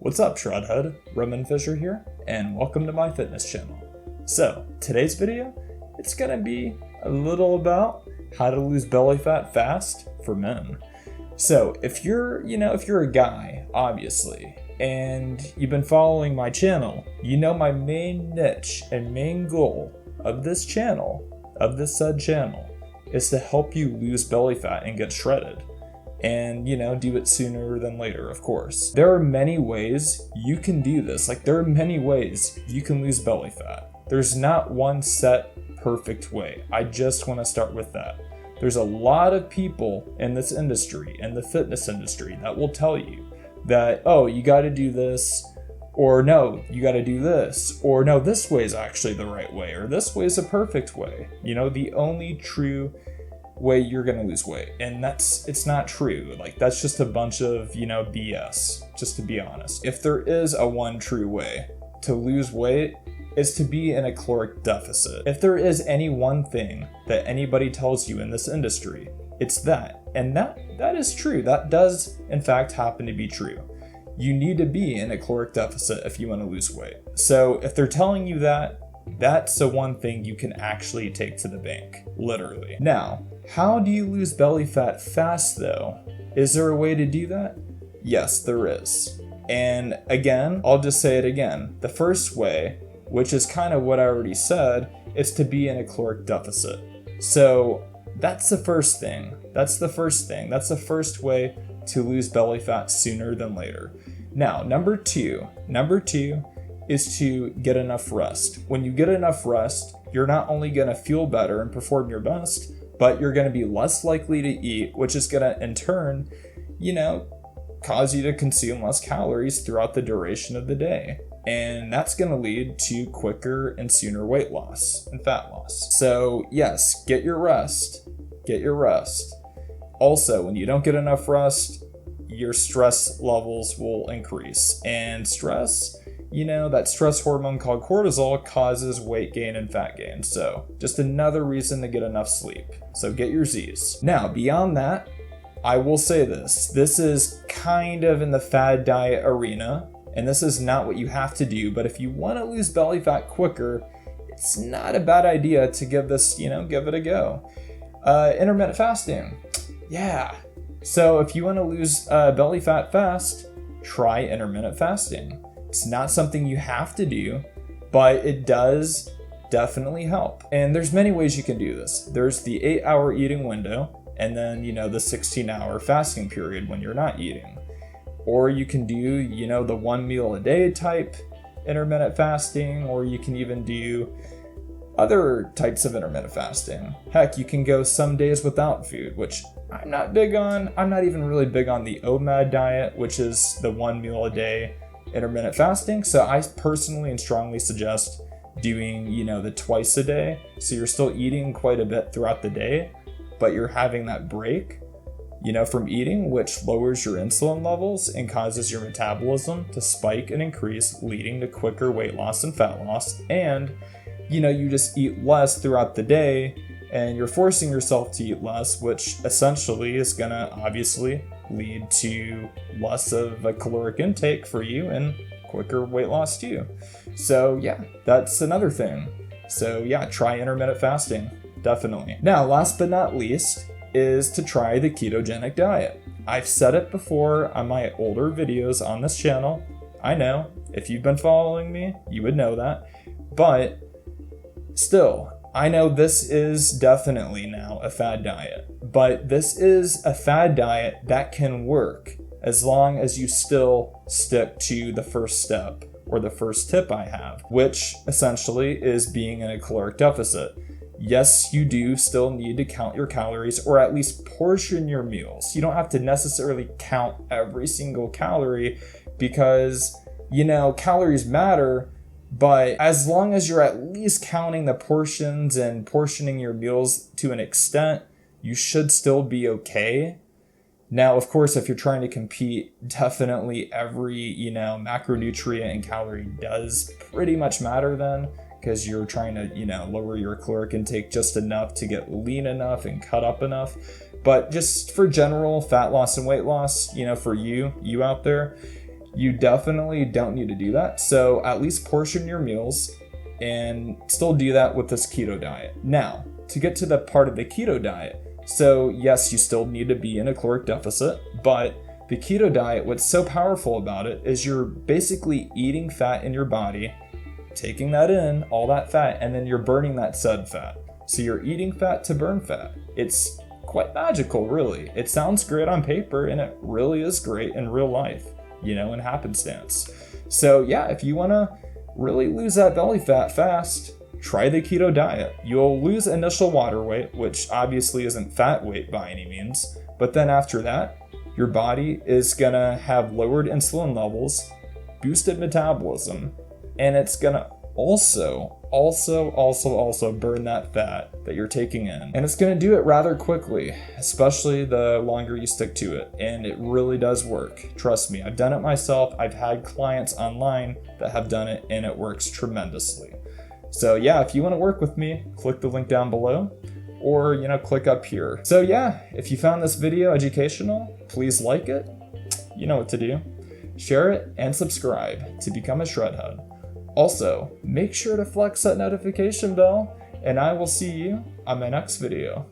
What's up, Shredhead? Fischer here, and welcome to my fitness channel. So, today's video, it's gonna be a little about how to lose belly fat fast for men. So, if you're a guy, obviously, and you've been following my channel, you know my main niche and main goal of this channel, is to help you lose belly fat and get shredded. And, do it sooner than later, of course. There are many ways you can do this. There are many ways you can lose belly fat. There's not one set perfect way. I just want to start with that. There's a lot of people in this industry, in the fitness industry, that will tell you that, oh, you got to do this, or no, you got to do this, or no, this way is actually the right way, or this way is a perfect way. The only true way you're gonna lose weight, and it's not true. That's just a bunch of BS, just to be honest. If there is a one true way to lose weight, is to be in a caloric deficit. If there is any one thing that anybody tells you in this industry, it's that. And that is true. That does in fact happen to be true. You need to be in a caloric deficit if you want to lose weight. So if they're telling you that, that's the one thing you can actually take to the bank, literally. Now, how do you lose belly fat fast though? Is there a way to do that? Yes, there is. And again, I'll just say it again. The first way, which is kind of what I already said, is to be in a caloric deficit. So that's the first thing. That's the first way to lose belly fat sooner than later. Now, number two is to get enough rest. When you get enough rest, you're not only gonna feel better and perform your best, but you're gonna be less likely to eat, which is gonna in turn, cause you to consume less calories throughout the duration of the day. And that's gonna lead to quicker and sooner weight loss and fat loss. So yes, get your rest. Also, when you don't get enough rest, your stress levels will increase. And stress, that stress hormone called cortisol causes weight gain and fat gain. So just another reason to get enough sleep. So get your Z's. Now, beyond that, I will say this is kind of in the fad diet arena, and this is not what you have to do, but if you want to lose belly fat quicker, it's not a bad idea to give this, give it a go. Intermittent fasting. Yeah. So if you want to lose belly fat fast, try intermittent fasting. It's not something you have to do, but it does definitely help. And there's many ways you can do this. There's the 8-hour eating window, and then, the 16-hour fasting period when you're not eating. Or you can do, the 1 meal a day type intermittent fasting, or you can even do other types of intermittent fasting. Heck, you can go some days without food, which I'm not big on. I'm not even really big on the OMAD diet, which is the 1 meal a day intermittent fasting. So I personally and strongly suggest doing, the twice a day. So you're still eating quite a bit throughout the day, but you're having that break, from eating, which lowers your insulin levels and causes your metabolism to spike and increase, leading to quicker weight loss and fat loss. And, you just eat less throughout the day, and you're forcing yourself to eat less, which essentially is gonna obviously lead to less of a caloric intake for you and quicker weight loss too. So yeah, that's another thing. So yeah, try intermittent fasting, definitely. Now, last but not least is to try the ketogenic diet. I've said it before on my older videos on this channel. I know, if you've been following me, you would know that. But still, I know this is definitely now a fad diet, but this is a fad diet that can work as long as you still stick to the first step or the first tip I have, which essentially is being in a caloric deficit. Yes, you do still need to count your calories, or at least portion your meals. You don't have to necessarily count every single calorie because, calories matter. But as long as you're at least counting the portions and portioning your meals to an extent, you should still be okay. Now, of course, if you're trying to compete, definitely every, macronutrient and calorie does pretty much matter then, because you're trying to, lower your caloric intake just enough to get lean enough and cut up enough. But just for general fat loss and weight loss, for you out there, you definitely don't need to do that. So at least portion your meals and still do that with this keto diet. Now, to get to the part of the keto diet, so yes, you still need to be in a caloric deficit, but the keto diet, what's so powerful about it is you're basically eating fat in your body, taking that in, all that fat, and then you're burning that said fat. So you're eating fat to burn fat. It's quite magical, really. It sounds great on paper, and it really is great in real life, in happenstance. So yeah, if you want to really lose that belly fat fast, try the keto diet. You'll lose initial water weight, which obviously isn't fat weight by any means, but then after that, your body is gonna have lowered insulin levels, boosted metabolism, and it's gonna also burn that fat that you're taking in. And it's gonna do it rather quickly, especially the longer you stick to it. And it really does work. Trust me, I've done it myself. I've had clients online that have done it, and it works tremendously. So yeah, if you wanna work with me, click the link down below, or click up here. So yeah, if you found this video educational, please like it. You know what to do. Share it and subscribe to become a shredhead. Also, make sure to flex that notification bell, and I will see you on my next video.